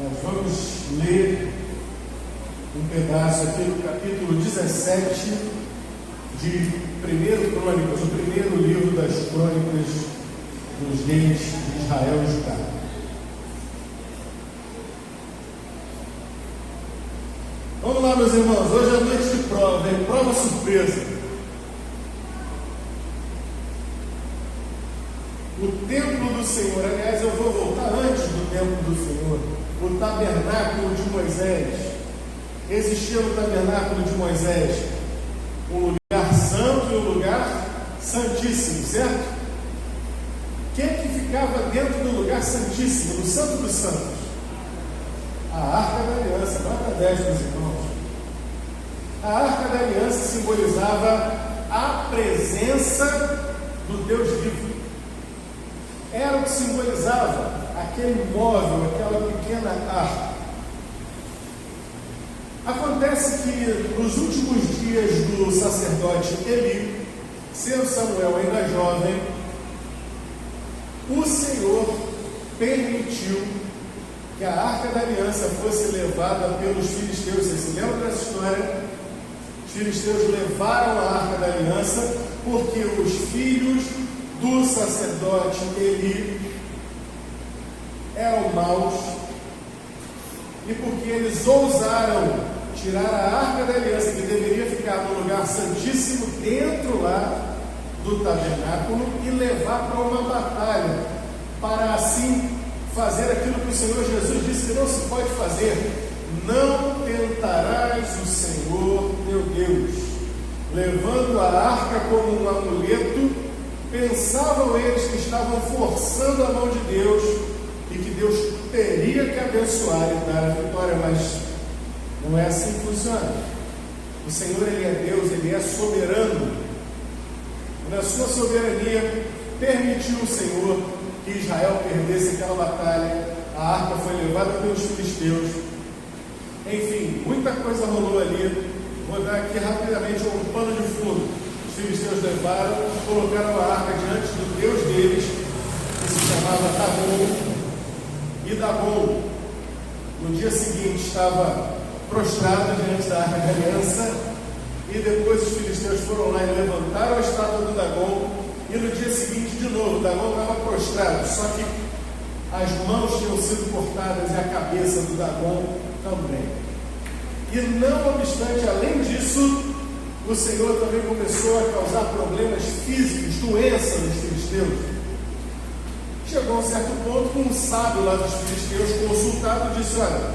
Nós vamos ler um pedaço aqui do capítulo 17 de 1 Crônicas, o primeiro livro das crônicas dos reis de Israel e Judá. Vamos lá, meus irmãos, hoje é noite de prova, hein? Prova surpresa. O templo do Senhor, aliás, eu vou voltar antes do templo do Senhor, o tabernáculo de Moisés. Existia no tabernáculo de Moisés um lugar santo e um lugar santíssimo, certo? Quem que ficava dentro do lugar santíssimo, do santo dos santos? A Arca da Aliança, nota 10, meus irmãos. A Arca da Aliança simbolizava a presença do Deus vivo. Era o que simbolizava aquele móvel, aquela pequena arca. Acontece que nos últimos dias do sacerdote Eli, sendo Samuel ainda jovem, o Senhor permitiu que a Arca da Aliança fosse levada pelos filisteus. Vocês se lembram dessa história? Os filisteus levaram a Arca da Aliança porque os filhos do sacerdote Eli eram maus e porque eles ousaram tirar a Arca da Aliança, que deveria ficar no lugar santíssimo, dentro lá do tabernáculo, e levar para uma batalha, para assim fazer aquilo que o Senhor Jesus disse que não se pode fazer: não tentarás o Senhor teu Deus. Levando a arca como um amuleto, pensavam eles que estavam forçando a mão de Deus e que Deus teria que abençoar e dar a vitória, mas não é assim que funciona. O Senhor, Ele é Deus, Ele é soberano. Na sua soberania, permitiu o Senhor que Israel perdesse aquela batalha. A arca foi levada pelos filisteus. Enfim, muita coisa rolou ali. Vou dar aqui rapidamente um pano de fundo. Os filisteus levaram e colocaram a arca diante do Deus deles, que se chamava Dagon. E Dagon, no dia seguinte, estava prostrado diante da Arca da Aliança. E depois os filisteus foram lá e levantaram a estátua do Dagon. E no dia seguinte, de novo, Dagon estava prostrado, só que as mãos tinham sido cortadas e a cabeça do Dagon também. E não obstante, além disso, o Senhor também começou a causar problemas físicos, doença nos filisteus. Chegou a um certo ponto que um sábio lá dos filisteus, consultado, disse: olha,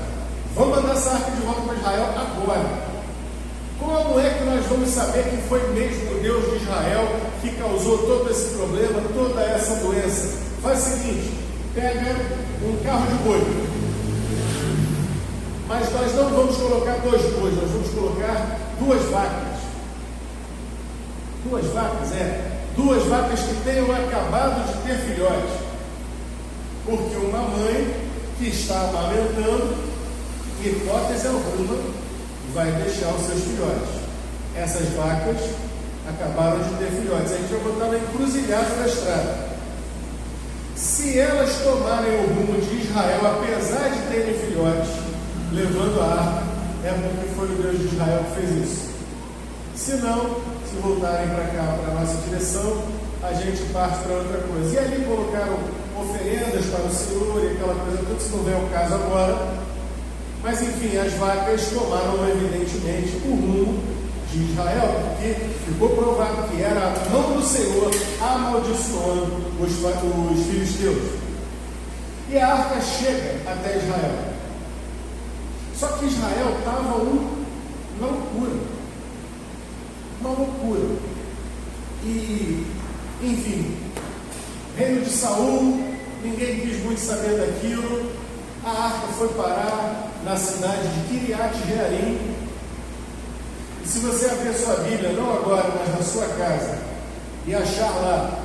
vamos mandar essa arca de volta para Israel agora. Como é que nós vamos saber que foi mesmo o Deus de Israel que causou todo esse problema, toda essa doença? Faz o seguinte, pega um carro de boi, mas nós não vamos colocar 2 bois, nós vamos colocar 2 vacas. 2 vacas, duas vacas que tenham acabado de ter filhotes. Porque uma mãe que está amamentando, hipótese alguma, vai deixar os seus filhotes. Essas vacas acabaram de ter filhotes. A gente vai botar na encruzilhada da estrada. Se elas tomarem o rumo de Israel, apesar de terem filhotes, levando a arca, é porque foi o Deus de Israel que fez isso. Se não, se voltarem para cá, para a nossa direção, a gente parte para outra coisa. E ali colocaram oferendas para o Senhor e aquela coisa toda, se não vem ao caso agora. Mas enfim, as vacas tomaram evidentemente o rumo de Israel, porque ficou provado que era a mão do Senhor amaldiçoando os filisteus. E a arca chega até Israel. Só que Israel estava uma loucura. Uma loucura. E, enfim, reino de Saul, ninguém quis muito saber daquilo. A arca foi parar na cidade de Kiriat Jearim. E se você abrir a sua Bíblia, não agora, mas na sua casa, e achar lá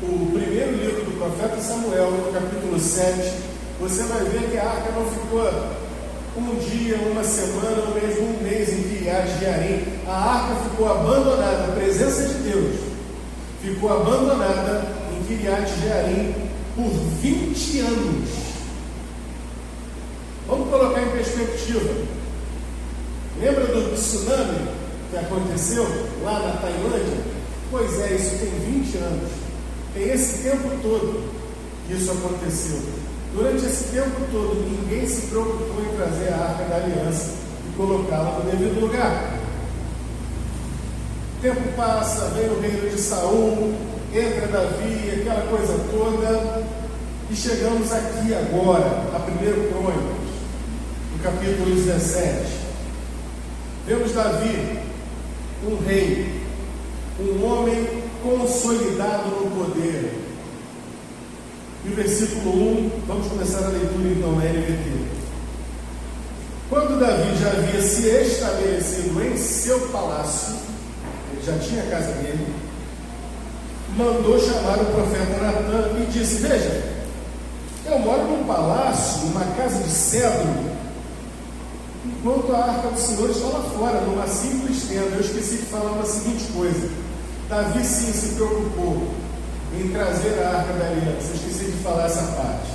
o primeiro livro do profeta Samuel, no capítulo 7, você vai ver que a arca não ficou um dia, uma semana, ou mesmo um mês em Kiriat Jearim. A arca ficou abandonada, a presença de Deus ficou abandonada em Kiriat Jearim por 20 anos. colocar em perspectiva. Lembra do tsunami que aconteceu lá na Tailândia? Pois é, isso tem 20 anos. Tem esse tempo todo que isso aconteceu. Durante esse tempo todo, ninguém se preocupou em trazer a Arca da Aliança e colocá-la no devido lugar. O tempo passa, vem o reino de Saul, entra Davi, aquela coisa toda, e chegamos aqui agora, a 1 Crônicas, no capítulo 17. Vemos Davi, um rei, um homem consolidado no poder. E o versículo 1, vamos começar a leitura então na NVT. Quando Davi já havia se estabelecido em seu palácio, ele já tinha a casa dele, mandou chamar o profeta Natã e disse: veja, eu moro num palácio, numa casa de cedro, enquanto a arca do Senhor está lá fora, numa simples tenda. Eu esqueci de falar uma seguinte coisa: Davi sim se preocupou em trazer a Arca da Aliança. Eu esqueci de falar essa parte,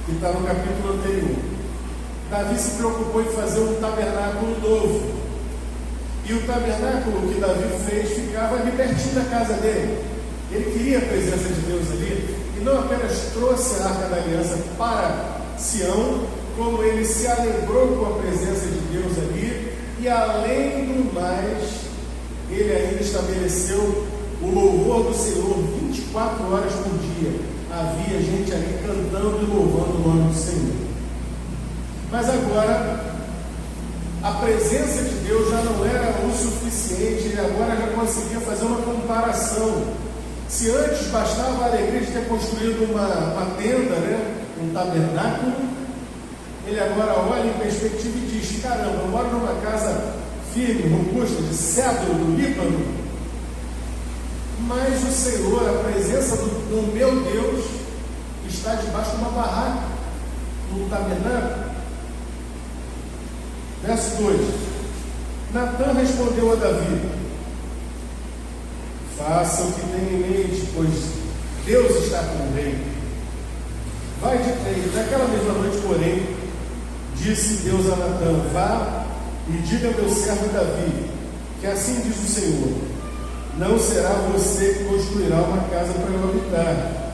que está no capítulo anterior. Davi se preocupou em fazer um tabernáculo novo. E o tabernáculo que Davi fez ficava ali pertinho da casa dele. Ele queria a presença de Deus ali, e não apenas trouxe a Arca da Aliança para Sião, como ele se alegrou com a presença de Deus ali, e além do mais, ele ainda estabeleceu o louvor do Senhor 24 horas por dia. Havia gente ali cantando e louvando o nome do Senhor. Mas agora, a presença de Deus já não era o suficiente. Ele agora já conseguia fazer uma comparação. Se antes bastava a alegria de ter construído uma tenda, um tabernáculo, ele agora olha em perspectiva e diz: caramba, eu moro numa casa firme, robusta, de cedro do Líbano, mas o Senhor, a presença do meu Deus, está debaixo de uma barraca, num tabernáculo. Verso 2: Natã respondeu a Davi: faça o que tem em mente, pois Deus está com o rei. Vai de trem. Naquela mesma noite, porém, disse Deus a Natã: vá e diga ao meu servo Davi, que assim diz o Senhor: não será você que construirá uma casa para eu habitar.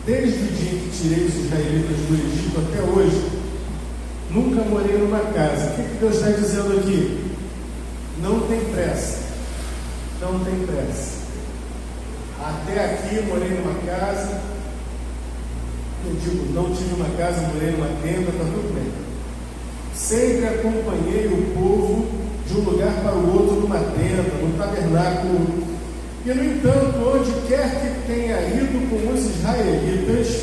Desde o dia que tirei os israelitas do Egito até hoje, nunca morei numa casa. O que Deus está dizendo aqui? Não tem pressa. Não tem pressa. Até aqui morei numa casa. Eu digo, não tive uma casa, morei numa tenda, está tudo bem. Sempre acompanhei o povo de um lugar para o outro, numa tenda, num tabernáculo. E, no entanto, onde quer que tenha ido com os israelitas,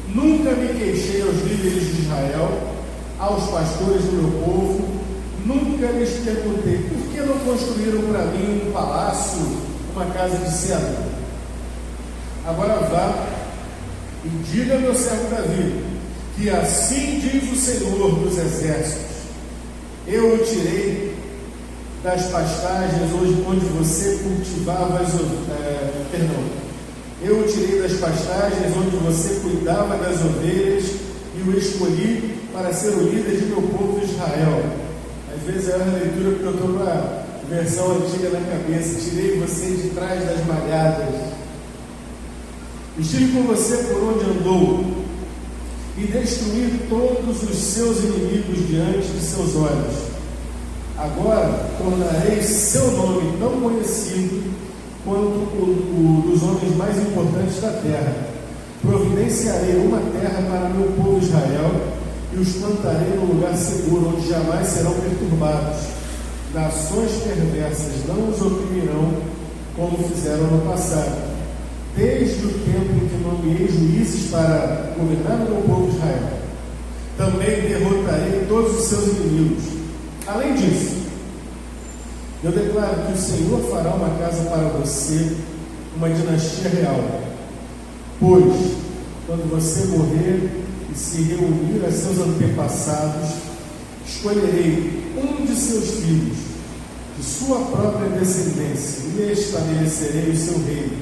nunca me queixei aos líderes de Israel, aos pastores do meu povo, nunca lhes perguntei: por que não construíram para mim um palácio, uma casa de cedro? Agora vá e diga ao meu servo Davi, que assim diz o Senhor dos Exércitos: eu o tirei das pastagens onde você cultivava eu o tirei das pastagens onde você cuidava das ovelhas e o escolhi para ser o líder de meu povo Israel. Às vezes é uma leitura porque eu estou com a versão antiga na cabeça. Tirei você de trás das malhadas, estive com você por onde andou e destruí todos os seus inimigos diante de seus olhos. Agora tornarei seu nome tão conhecido quanto o dos homens mais importantes da terra. Providenciarei uma terra para meu povo Israel e os plantarei num lugar seguro, onde jamais serão perturbados. Nações perversas não os oprimirão como fizeram no passado, desde o tempo em que nomeei juízes para governar o meu povo Israel. Também derrotarei todos os seus inimigos. Além disso, eu declaro que o Senhor fará uma casa para você, uma dinastia real. Pois, quando você morrer e se reunir a seus antepassados, escolherei um de seus filhos, de sua própria descendência, e estabelecerei o seu reino.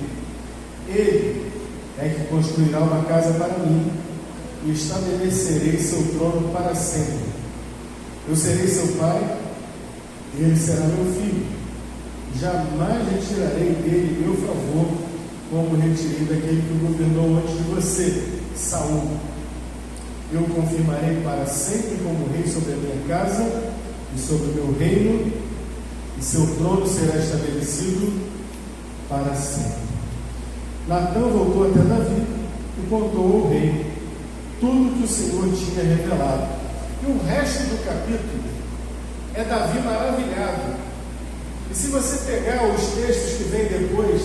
Ele é que construirá uma casa para mim, e estabelecerei seu trono para sempre. Eu serei seu pai, e ele será meu filho. Jamais retirarei dele meu favor, como retirei daquele que governou antes de você, Saul. Eu confirmarei para sempre como rei sobre a minha casa e sobre o meu reino, e seu trono será estabelecido para sempre. Natã voltou até Davi e contou ao rei tudo que o Senhor tinha revelado. E o resto do capítulo é Davi maravilhado. E se você pegar os textos que vêm depois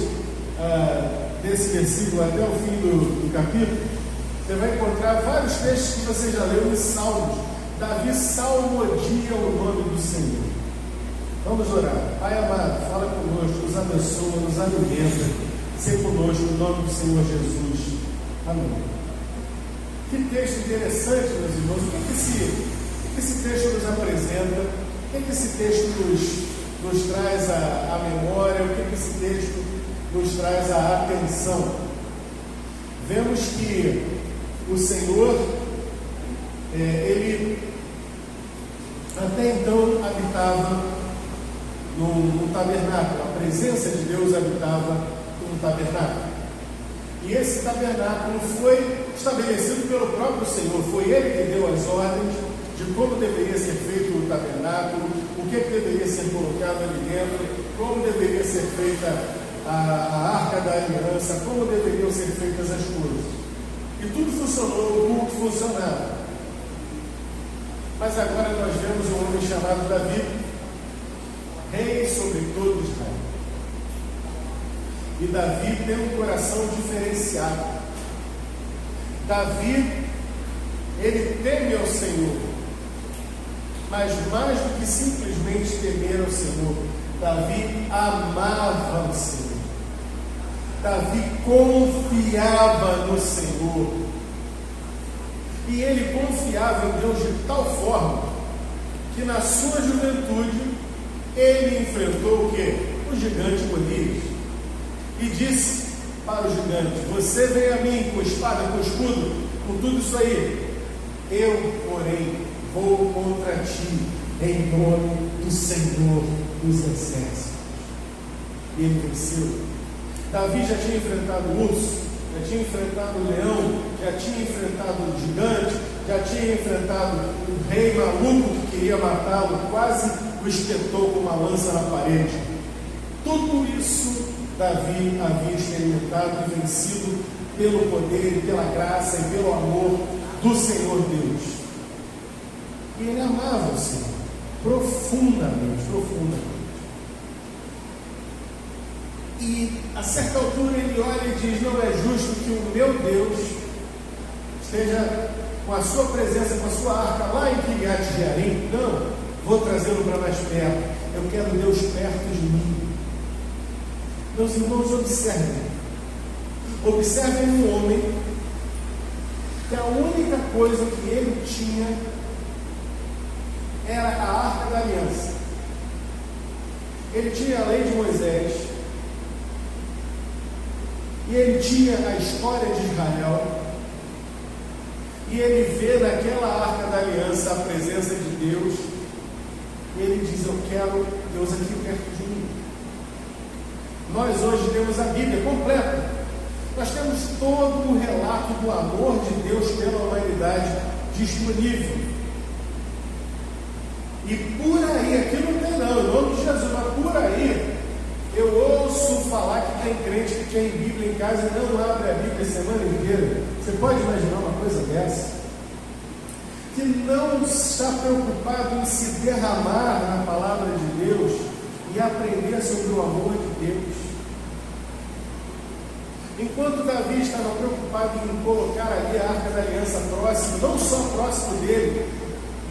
desse versículo até o fim do capítulo, você vai encontrar vários textos que você já leu em Salmos. Davi salmodia o nome do Senhor. Vamos orar. Pai amado, fala conosco, nos abençoa, nos alimenta. Ser conosco, no nome do Senhor Jesus. Amém. Que texto interessante, meus irmãos. O que esse texto nos apresenta? O que esse texto nos traz à memória? O que esse texto nos traz à atenção? Vemos que o Senhor, ele até então habitava num tabernáculo. A presença de Deus habitava num tabernáculo. E esse tabernáculo foi estabelecido pelo próprio Senhor. Foi Ele que deu as ordens de como deveria ser feito o tabernáculo, o que deveria ser colocado ali dentro, como deveria ser feita a arca da aliança, como deveriam ser feitas as coisas. E tudo funcionou, o culto funcionava. Mas agora nós vemos um homem chamado Davi, rei sobre todo Israel. E Davi tem um coração diferenciado. Davi, ele teme ao Senhor, mas mais do que simplesmente temer ao Senhor, Davi amava o Senhor. Davi confiava no Senhor. E ele confiava em Deus de tal forma que na sua juventude ele enfrentou o quê? O gigante Golias. E disse para o gigante: você vem a mim com espada, com escudo, com tudo isso aí. Eu, porém, vou contra ti em nome do Senhor dos exércitos. E ele venceu. Davi já tinha enfrentado o urso, já tinha enfrentado o leão, já tinha enfrentado o gigante, já tinha enfrentado o rei maluco que queria matá-lo, quase o espetou com uma lança na parede. Tudo isso Davi havia experimentado e vencido pelo poder, pela graça e pelo amor do Senhor Deus. E ele amava o Senhor profundamente, profundamente. E a certa altura ele olha e diz: não é justo que o meu Deus esteja com a sua presença, com a sua arca lá em Kiriat Jearim. Não, vou trazê-lo para mais perto. Eu quero Deus perto de mim. Meus irmãos, observem um homem que a única coisa que ele tinha era a arca da aliança. Ele tinha a lei de Moisés, e ele tinha a história de Israel, e ele vê naquela arca da aliança a presença de Deus, e ele diz: eu quero Deus aqui perto de mim. Nós hoje temos a Bíblia completa. Nós temos todo o relato do amor de Deus pela humanidade disponível. E por aí, aqui não tem não, em nome de Jesus, mas por aí, eu ouço falar que tem crente que tem Bíblia em casa e não abre a Bíblia a semana inteira. Você pode imaginar uma coisa dessa? Que não está preocupado em se derramar na palavra de Deus e aprender sobre o amor de Deus. Enquanto Davi estava preocupado em colocar ali a arca da aliança próximo, não só próximo dele,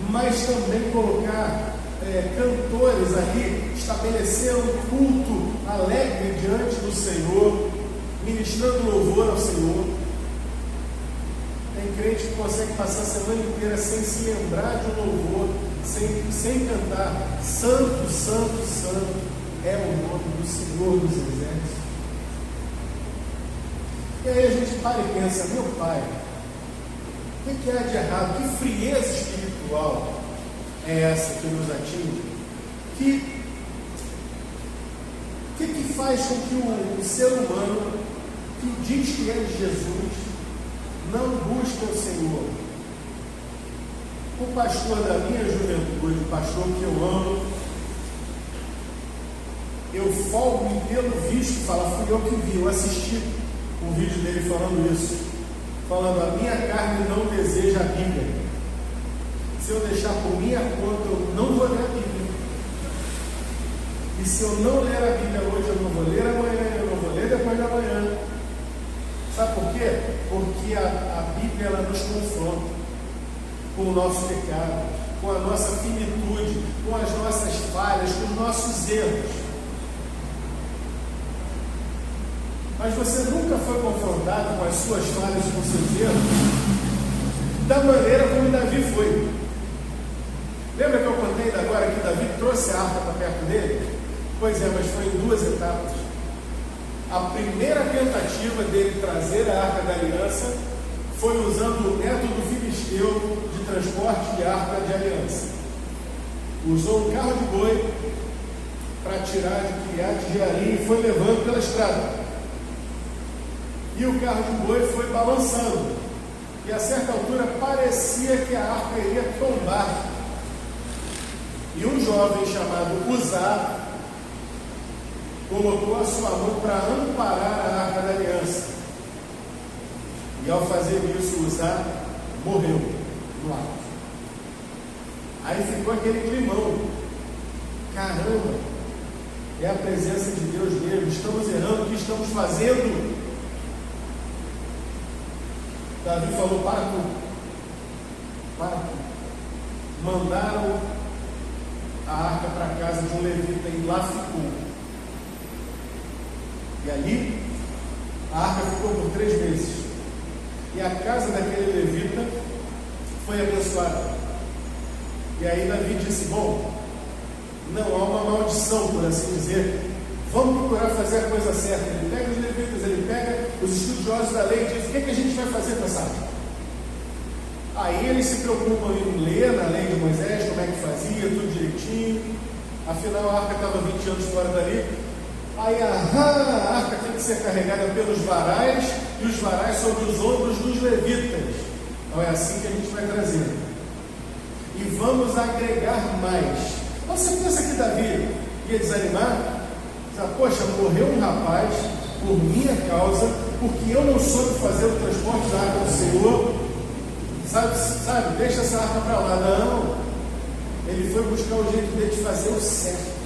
mas também colocar cantores ali, estabelecer um culto alegre diante do Senhor, ministrando louvor ao Senhor. Tem crente que consegue passar a semana inteira sem se lembrar de um louvor, sem cantar: Santo, Santo, Santo é o nome do Senhor dos exércitos. E aí a gente para e pensa: meu pai, que há de errado? Que frieza espiritual é essa que nos atinge? Que faz com que o ser humano que diz que é de Jesus não busque o Senhor? O pastor da minha juventude, o pastor que eu amo, eu folgo pelo visto, fala, fui eu que vi, eu assisti um vídeo dele falando isso, falando, a minha carne não deseja a Bíblia. Se eu deixar por minha conta, eu não vou ler a Bíblia. E se eu não ler a Bíblia hoje, eu não vou ler amanhã, eu não vou ler depois da manhã. Sabe por quê? Porque a Bíblia, ela nos confronta com o nosso pecado, com a nossa finitude, com as nossas falhas, com os nossos erros. Mas você nunca foi confrontado com as suas falhas, com os seus erros, da maneira como Davi foi. Lembra que eu contei agora que Davi trouxe a arca para perto dele? Pois é, mas foi em duas etapas. A primeira tentativa dele trazer a arca da aliança foi usando o método filisteu de transporte de arca de aliança. Usou um carro de boi para tirar de Kiriat Jearim e foi levando pela estrada. E o carro de boi foi balançando. E a certa altura parecia que a arca iria tombar. E um jovem chamado Uzá colocou a sua mão para amparar a arca da aliança. E ao fazer isso, Uzá morreu no ato. Aí ficou aquele climão. Caramba, é a presença de Deus mesmo. Estamos errando, o que estamos fazendo? Davi falou, para tudo. Para tudo. Mandaram a arca para a casa de um levita e lá ficou. E ali, a arca ficou por 3 meses. E a casa daquele levita foi abençoada. E aí Davi disse, bom, não há uma maldição, por assim dizer. Vamos procurar fazer a coisa certa. Ele pega os levitas, ele pega os estudiosos da lei e diz, o que a gente vai fazer com essa arca? Aí eles se preocupam em ler na lei de Moisés, como é que fazia, tudo direitinho. Afinal, a arca estava 20 anos fora dali. Aí a arca tem que ser carregada pelos varais, e os varais sobre os ombros dos levitas. Então é assim que a gente vai trazer. E vamos agregar mais. Você pensa que Davi ia desanimar? Poxa, morreu um rapaz por minha causa, porque eu não soube fazer o transporte da arca do Senhor. Sabe, deixa essa arca para lá. Não, ele foi buscar o jeito dele de fazer o certo.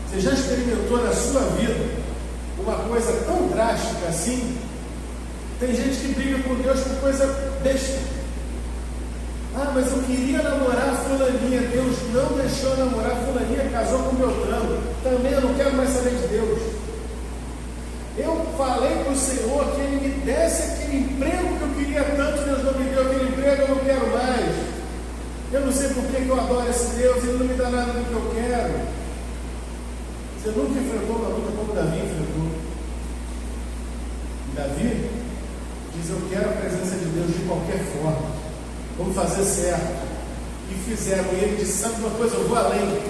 Você já experimentou na sua vida uma coisa tão drástica assim? Tem gente que briga com Deus por coisa besta. Mas eu queria namorar fulaninha, Deus não deixou namorar fulaninha, casou com Beltrano. Também eu não quero mais saber de Deus. Eu falei para o Senhor que Ele me desse aquele emprego que eu queria tanto, Deus não me deu aquele emprego, eu não quero mais. Eu não sei por que eu adoro esse Deus, Ele não me dá nada do que eu quero. Você nunca enfrentou uma luta como Davi enfrentou. Davi diz, eu quero a presença de Deus de qualquer forma. Vamos fazer certo. E fizeram. E ele disse, sabe uma coisa, eu vou além.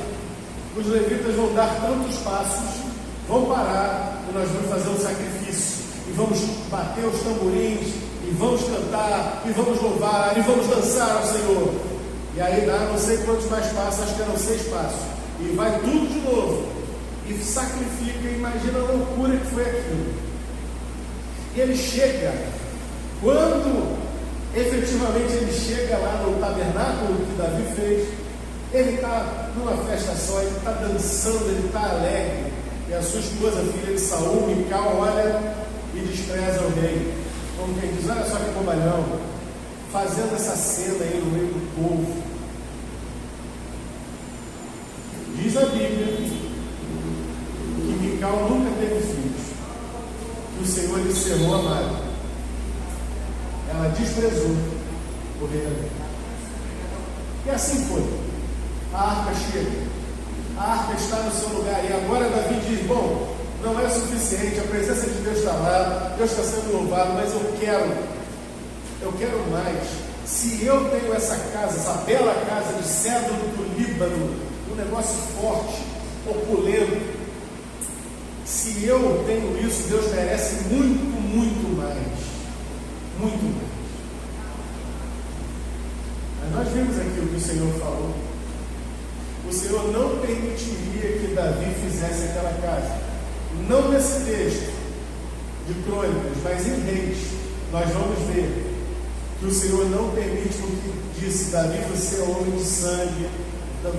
Os levitas vão dar tantos passos, vão parar, e nós vamos fazer um sacrifício. E vamos bater os tamborins, e vamos cantar, e vamos louvar, e vamos dançar ao Senhor. E aí dá não sei quantos mais passos, acho que eram 6 passos. E vai tudo de novo. E sacrifica, imagina a loucura que foi aquilo. E ele chega, quando efetivamente ele chega lá no tabernáculo que Davi fez, ele está numa festa só, ele está dançando, ele está alegre, e a sua esposa, filha de Saul, Mical, olha e despreza o rei, como quem diz, olha só que bobalhão, fazendo essa cena aí no meio do povo. Diz a Bíblia que Mical nunca teve filhos, que o Senhor lhe cerrou a madre. Ela desprezou o rei Davi. E assim foi. A arca chega. A arca está no seu lugar. E agora Davi diz, bom, não é suficiente, a presença de Deus está lá, Deus está sendo louvado, mas eu quero eu quero mais. Se eu tenho essa casa, essa bela casa de cedro do Líbano, um negócio forte, opulento, se eu tenho isso, Deus merece muito, muito mais. Muito mais. Mas nós vimos aqui o que o Senhor falou. O Senhor não permitiria que Davi fizesse aquela casa. Não nesse texto de Crônicas, mas em Reis, nós vamos ver que o Senhor não permite, porque disse: Davi, você é um homem de sangue,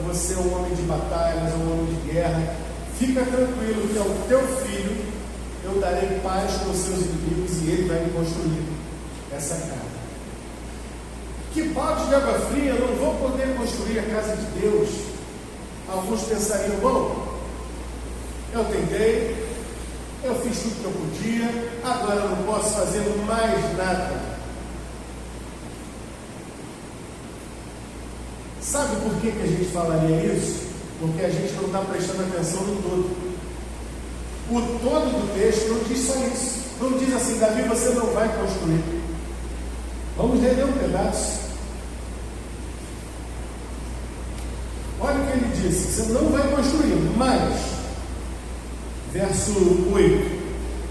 você é um homem de batalhas, um homem de guerra. Fica tranquilo que ao teu filho eu darei paz com os seus inimigos e ele vai construir essa casa. Que balde de água fria, eu não vou poder construir a casa de Deus. Alguns pensariam: bom, eu tentei, eu fiz tudo que eu podia, agora eu não posso fazer mais nada. Sabe por que a gente falaria isso? Porque a gente não está prestando atenção no todo. O todo do texto não diz só isso. Não diz assim: Davi, você não vai construir. Vamos reler um pedaço. Olha o que ele disse: você não vai construir, mas, verso 8: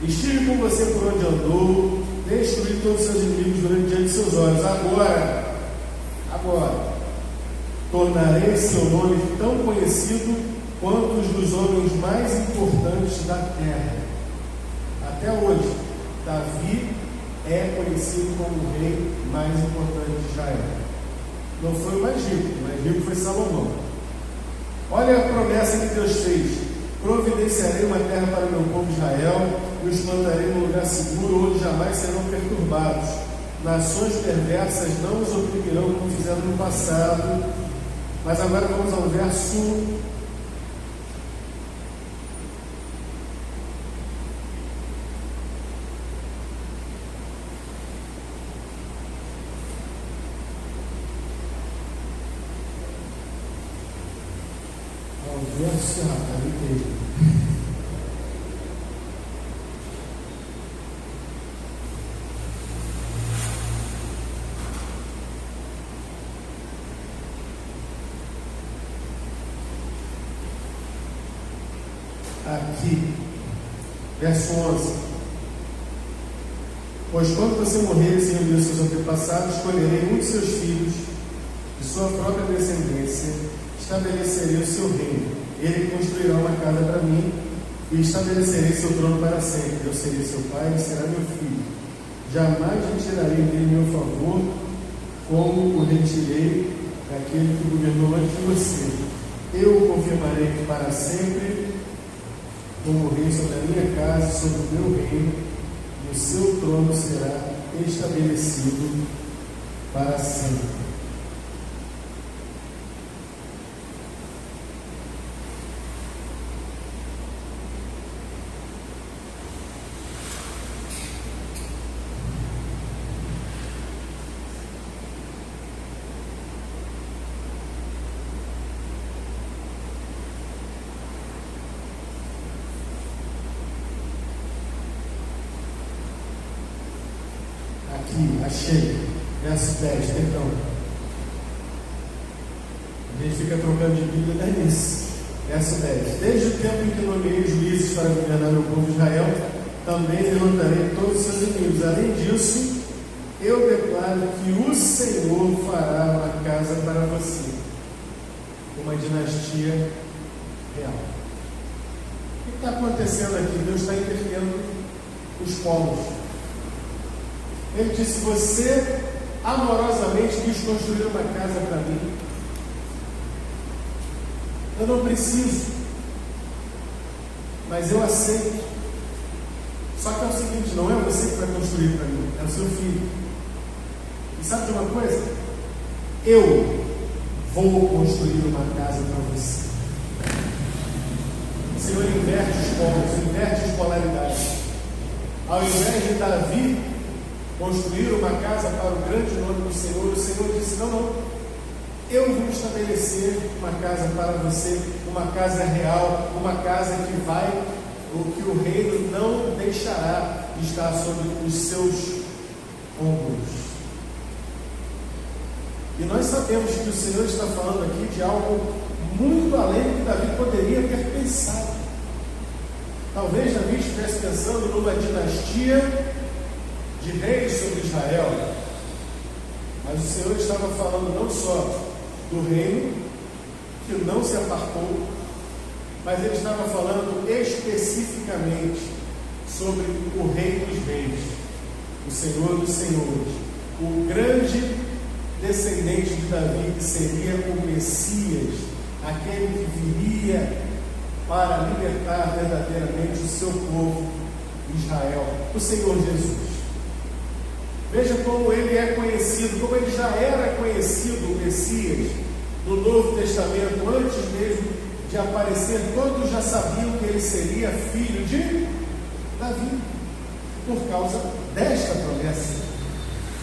estive com você por onde andou, destruí todos os seus inimigos diante de seus olhos. Agora, tornarei seu nome tão conhecido quanto os dos homens mais importantes da terra. Até hoje, Davi é conhecido como o rei mais importante de Israel. Não foi o mais rico foi Salomão. Olha a promessa que Deus fez: providenciarei uma terra para o meu povo Israel, e os plantarei num lugar seguro, onde jamais serão perturbados. Nações perversas não os oprimirão como fizeram no passado. Mas agora vamos ao verso 8. Aqui, verso 11: pois quando você morrer sem ouvir os seus antepassados, escolherei um de seus filhos, de sua própria descendência, estabelecerei o seu reino. Ele construirá uma casa para mim, e estabelecerei seu trono para sempre. Eu serei seu pai, ele será meu filho. Jamais retirarei dele meu favor, como o retirei daquele que governou antes de você. Eu o confirmarei para sempre como rei sobre a minha casa, sobre o meu reino, e o seu trono será estabelecido para sempre. Aqui, achei, verso 10, perdão. A gente fica trocando de Bíblia até nisso. Verso 10: desde o tempo em que nomeei juízes para governar o povo de Israel, também derrotarei todos os seus inimigos. Além disso, eu declaro que o Senhor fará uma casa para você, uma dinastia real. O que está acontecendo aqui? Deus está interferindo os povos. Ele disse: você amorosamente quis construir uma casa para mim. Eu não preciso, mas eu aceito. Só que é o seguinte: não é você que vai construir para mim, é o seu filho. E sabe de uma coisa? Eu vou construir uma casa para você. O Senhor inverte os povos, inverte as polaridades. Ao invés de Davi construir uma casa para o grande nome do Senhor, o Senhor disse: não, eu vou estabelecer uma casa para você, uma casa real, uma casa que o reino não deixará de estar sobre os seus ombros. E nós sabemos que o Senhor está falando aqui de algo muito além do que Davi poderia ter pensado. Talvez Davi estivesse pensando numa dinastia de reis sobre Israel, mas o Senhor estava falando não só do reino, que não se apartou, mas ele estava falando especificamente sobre o Rei dos Reis, o Senhor dos Senhores, o grande descendente de Davi, que seria o Messias, aquele que viria para libertar verdadeiramente o seu povo, Israel, o Senhor Jesus. Veja como ele é conhecido, como ele já era conhecido, o Messias, no Novo Testamento, antes mesmo de aparecer. Todos já sabiam que ele seria filho de Davi, por causa desta promessa.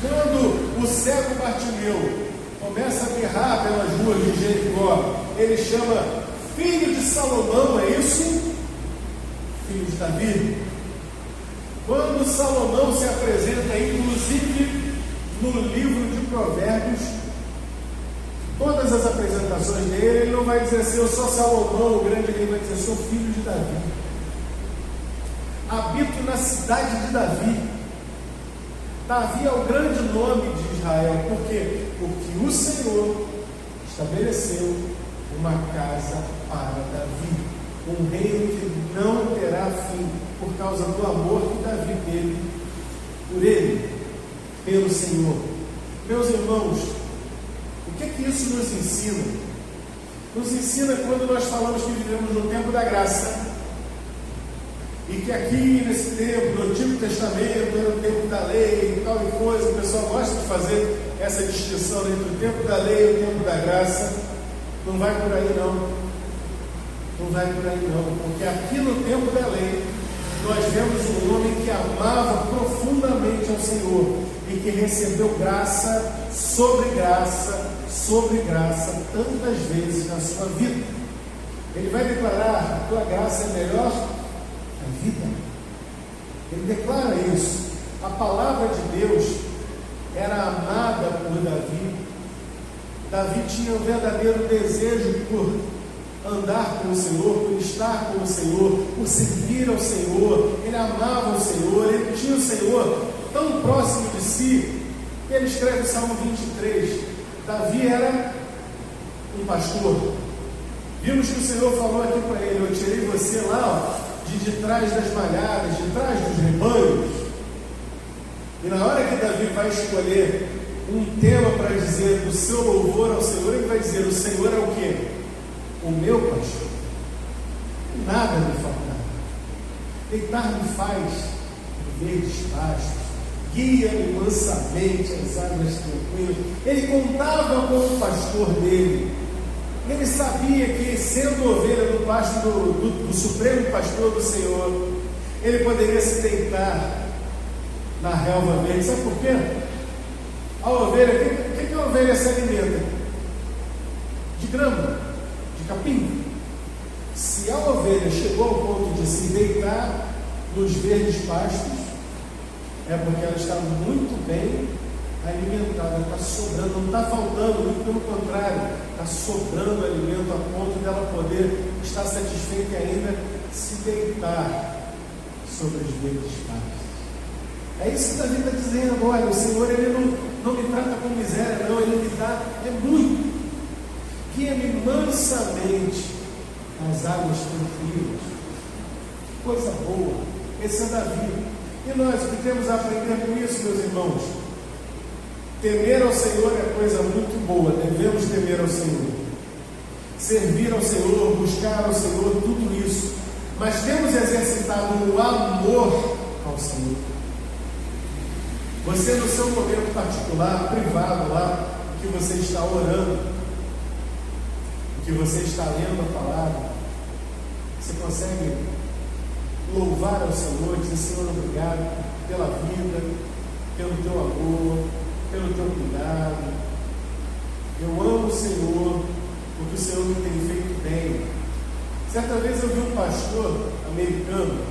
Quando o cego Bartimeu começa a berrar pelas ruas de Jericó, ele chama filho de Salomão, é isso? Filho de Davi. Quando Salomão se apresenta, inclusive no livro de Provérbios, todas as apresentações dele, ele não vai dizer assim, eu sou Salomão, o grande rei, vai dizer, eu sou filho de Davi. Habito na cidade de Davi. Davi é o grande nome de Israel. Por quê? Porque o Senhor estabeleceu uma casa para Davi, um reino que não terá fim, por causa do amor que Davi teve por ele, pelo Senhor. Meus irmãos, o que é que isso nos ensina? Nos ensina quando nós falamos que vivemos no tempo da graça, e que aqui nesse tempo, no Antigo Testamento, era o tempo da lei e tal e coisa. O pessoal gosta de fazer essa distinção entre o tempo da lei e o tempo da graça. Não vai por aí não. Não vai por aí não, porque aqui no tempo da lei nós vemos um homem que amava profundamente ao Senhor e que recebeu graça sobre graça tantas vezes na sua vida. Ele vai declarar: a tua graça é melhor a vida. Ele declara isso. A palavra de Deus era amada por Davi. Davi tinha um verdadeiro desejo por andar com o Senhor, por estar com o Senhor, por servir ao Senhor. Ele amava o Senhor, ele tinha o Senhor tão próximo de si. Ele escreve o Salmo 23. Davi era um pastor. Vimos que o Senhor falou aqui para ele: eu tirei você lá, de trás das malhadas, de trás dos rebanhos. E na hora que Davi vai escolher um tema para dizer do seu louvor ao Senhor, ele vai dizer: o Senhor é o quê? O meu pastor. Nada me faltará. Deitar-me faz verdes pastos, guia-me mansamente às águas tranquilas. Ele contava com o pastor dele. Ele sabia que, sendo ovelha do pasto do supremo pastor do Senhor, ele poderia se deitar na relva verde. Sabe por quê? A ovelha, o que a ovelha se alimenta? De grama, de capim. Se a ovelha chegou ao ponto de se deitar nos verdes pastos, é porque ela está muito bem alimentada, está sobrando, não está faltando, muito pelo contrário, está sobrando alimento a ponto dela poder estar satisfeita e ainda se deitar sobre os verdes pastos. É isso que Davi está dizendo: olha, o Senhor, ele não me trata com miséria, não, ele me dá, é muito. Guia-me mansamente nas águas tranquilas. Coisa boa. Esse é Davi. E nós, o que temos a aprender com isso, meus irmãos? Temer ao Senhor é coisa muito boa, devemos temer ao Senhor, servir ao Senhor, buscar ao Senhor, tudo isso, mas temos exercitado o amor ao Senhor. Você, no seu momento particular, privado lá, que você está orando, que você está lendo a palavra, você consegue louvar ao Senhor, dizer: Senhor, obrigado pela vida, pelo teu amor, pelo teu cuidado. Eu amo o Senhor, porque o Senhor me tem feito bem. Certa vez eu vi um pastor americano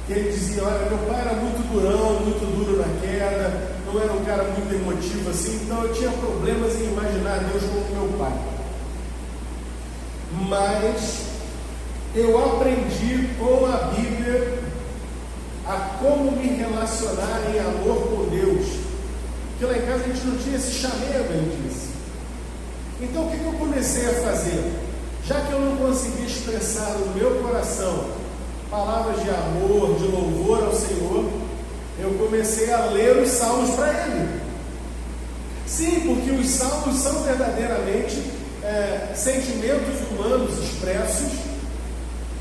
que ele dizia: olha, meu pai era muito durão, muito duro na queda, não era um cara muito emotivo assim, então eu tinha problemas em imaginar Deus como meu pai. Mas eu aprendi com a Bíblia a como me relacionar em amor com Deus. Porque lá em casa a gente não tinha esse chamego, ele disse. Então o que eu comecei a fazer? Já que eu não conseguia expressar no meu coração palavras de amor, de louvor ao Senhor, eu comecei a ler os salmos para Ele. Sim, porque os salmos são verdadeiramente sentimentos humanos expressos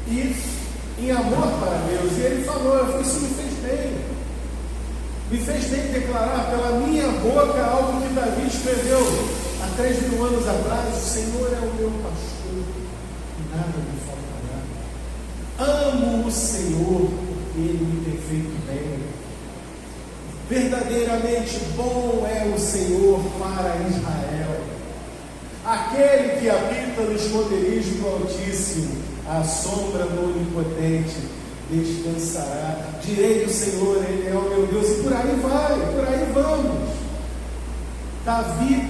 e em amor para Deus. E ele falou, isso me fez bem. Me fez bem declarar pela minha boca algo que Davi escreveu há 3.000 anos atrás: o Senhor é o meu pastor, e nada me faltará. Amo o Senhor, porque Ele me tem feito bem. Verdadeiramente bom é o Senhor para Israel. Aquele que habita no esconderijo do Altíssimo, à sombra do Onipotente descansará. Direi do Senhor, Ele é o meu Deus. E por aí vai, por aí vamos. Davi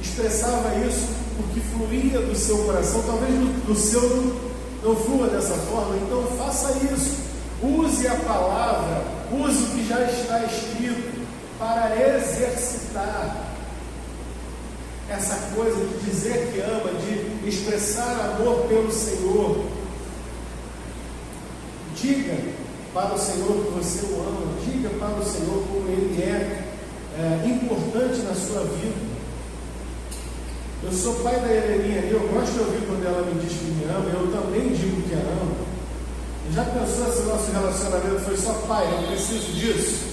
expressava isso porque fluía do seu coração. Talvez do seu não flua dessa forma. Então faça isso. Use a palavra, use o que já está escrito para exercitar essa coisa de dizer que ama, de expressar amor pelo Senhor. Diga para o Senhor que você o ama, diga para o Senhor como Ele é importante na sua vida. Eu sou pai da Heleninha ali, eu gosto de ouvir quando ela me diz que me ama, eu também digo que a amo. Já pensou se o nosso relacionamento foi só pai, eu preciso disso?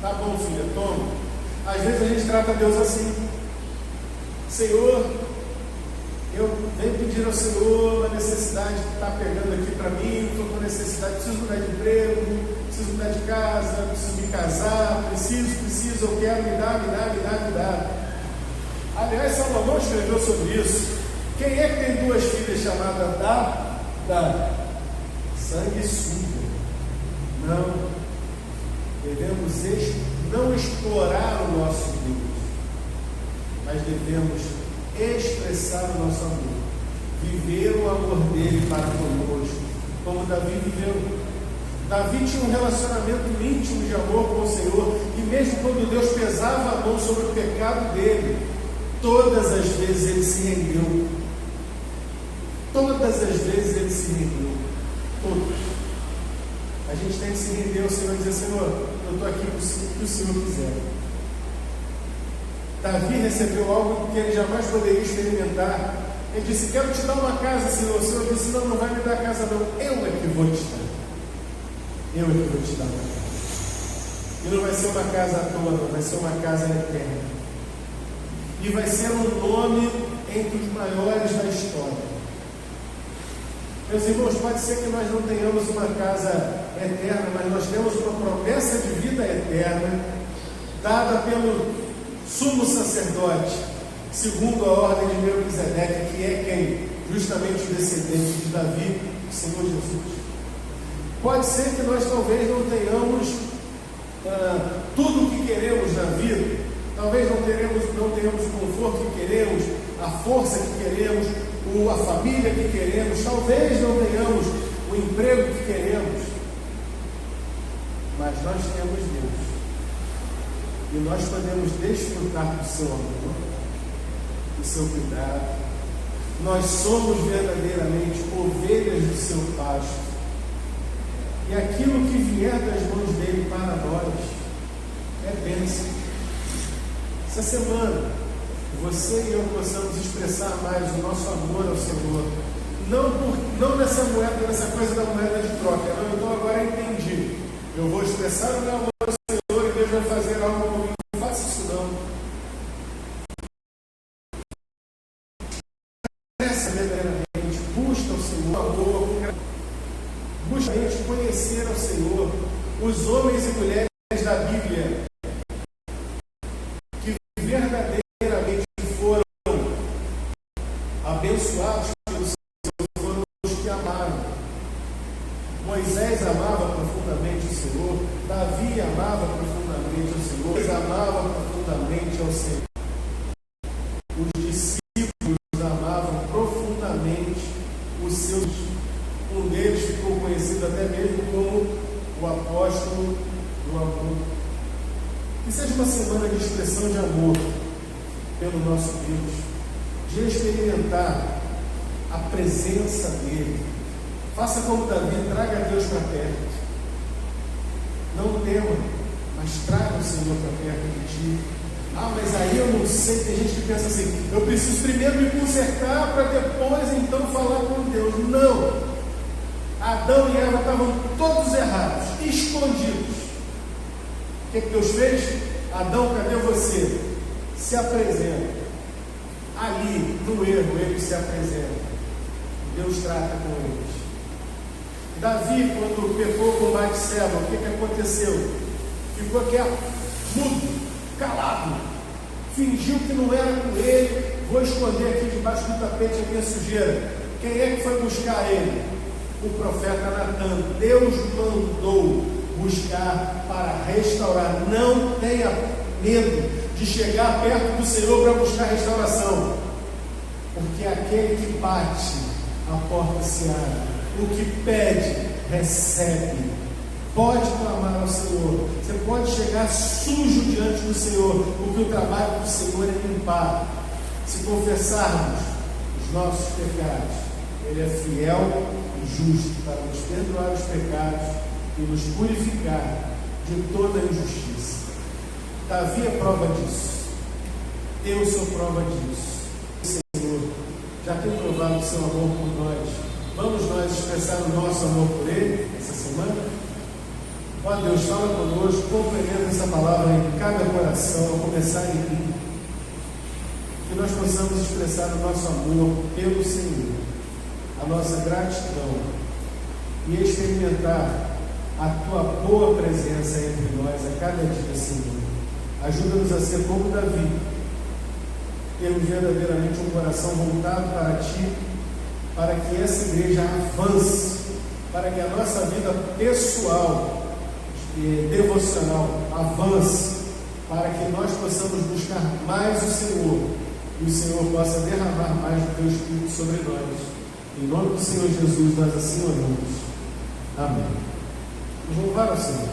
Tá bom, filha, toma. Às vezes a gente trata Deus assim: Senhor, eu venho pedir ao Senhor uma necessidade que está pegando aqui para mim, estou com necessidade, preciso mudar de emprego, preciso mudar de casa, preciso me casar, preciso, eu quero, me dá. Aliás, Salomão escreveu sobre isso. Quem é que tem duas filhas chamadas Da? Sanguessuga. Não. Devemos não explorar o nosso Deus, mas devemos expressar o nosso amor, viver o amor dele para conosco, como Davi viveu. Davi tinha um relacionamento íntimo de amor com o Senhor, e mesmo quando Deus pesava a mão sobre o pecado dele, todas as vezes ele se rendeu. Todas as vezes ele se rendeu. Todas. A gente tem que se render ao Senhor e dizer: Senhor, eu estou aqui para o que o Senhor quiser. Davi recebeu algo que ele jamais poderia experimentar. Ele disse: quero te dar uma casa, Senhor. O Senhor disse: não vai me dar casa não, eu é que vou te dar. Eu é que vou te dar uma casa. E não vai ser uma casa à toa, não, vai ser uma casa eterna. E vai ser um nome entre os maiores da história. Meus irmãos, pode ser que nós não tenhamos uma casa eterna, mas nós temos uma promessa de vida eterna dada pelo sumo sacerdote, segundo a ordem de Melquisedeque, que é quem? Justamente o descendente de Davi, o Senhor Jesus. Pode ser que nós talvez não tenhamos tudo o que queremos na vida, talvez não tenhamos o conforto que queremos, a força que queremos, a família que queremos, talvez não tenhamos o emprego que queremos, mas nós temos Deus. E nós podemos desfrutar do seu amor, do seu cuidado. Nós somos verdadeiramente ovelhas do seu pasto. E aquilo que vier das mãos dele para nós é bênção. Essa semana, você e eu possamos expressar mais o nosso amor ao Senhor. Não nessa moeda, nessa coisa da moeda de troca. Não, então agora eu entendi. Eu vou expressar o meu amor ao Senhor e Deus vai fazer algo comigo. Não faça isso não. Expressa verdadeiramente. Busca o Senhor, amor. Busca conhecer ao Senhor. Os homens e mulheres da Bíblia que verdadeiramente foram abençoados pelo Senhor foram os que amaram. Moisés amava profundamente o Senhor, Davi amava profundamente profundamente ao Senhor. Eles amavam profundamente ao Senhor. Os discípulos amavam profundamente os seus. Um deles ficou conhecido até mesmo como o apóstolo do amor. Que seja uma semana de expressão de amor pelo nosso Deus, de experimentar a presença dele. Faça como Davi, traga Deus para perto. Não tema, mas traga o Senhor para perto de ti. Ah, mas aí eu não sei. Tem gente que pensa assim: eu preciso primeiro me consertar para depois então falar com Deus. Não. Adão e Eva estavam todos errados, escondidos. O que Deus fez? Adão, cadê você? Se apresenta. Ali, no erro, ele se apresenta. Deus trata com eles. Davi, quando pecou com Batseba, o que aconteceu? Ficou quieto, mudo, calado. Fingiu que não era com ele. Vou esconder aqui debaixo do tapete a minha sujeira. Quem é que foi buscar ele? O profeta Natan. Deus mandou buscar para restaurar. Não tenha medo de chegar perto do Senhor para buscar restauração, porque aquele que bate, a porta se abre. O que pede, recebe. Pode clamar ao Senhor. Você pode chegar sujo diante do Senhor, porque o trabalho do Senhor é limpar. Se confessarmos os nossos pecados, Ele é fiel e justo para nos perdoar os pecados e nos purificar de toda injustiça. Davi é prova disso. Eu sou prova disso. Senhor, já tem provado o seu amor por nós. Vamos nós expressar o nosso amor por Ele essa semana? Ó Deus, fala conosco, compreenda essa palavra em cada coração, a começar em mim. Que nós possamos expressar o nosso amor pelo Senhor, a nossa gratidão e experimentar a Tua boa presença entre nós a cada dia, Senhor. Ajuda-nos a ser como Davi, termos verdadeiramente um coração voltado para Ti, para que essa igreja avance, para que a nossa vida pessoal e devocional avance, para que nós possamos buscar mais o Senhor e o Senhor possa derramar mais do Teu Espírito sobre nós. Em nome do Senhor Jesus, nós assim oramos. Amém. Vamos louvar ao Senhor.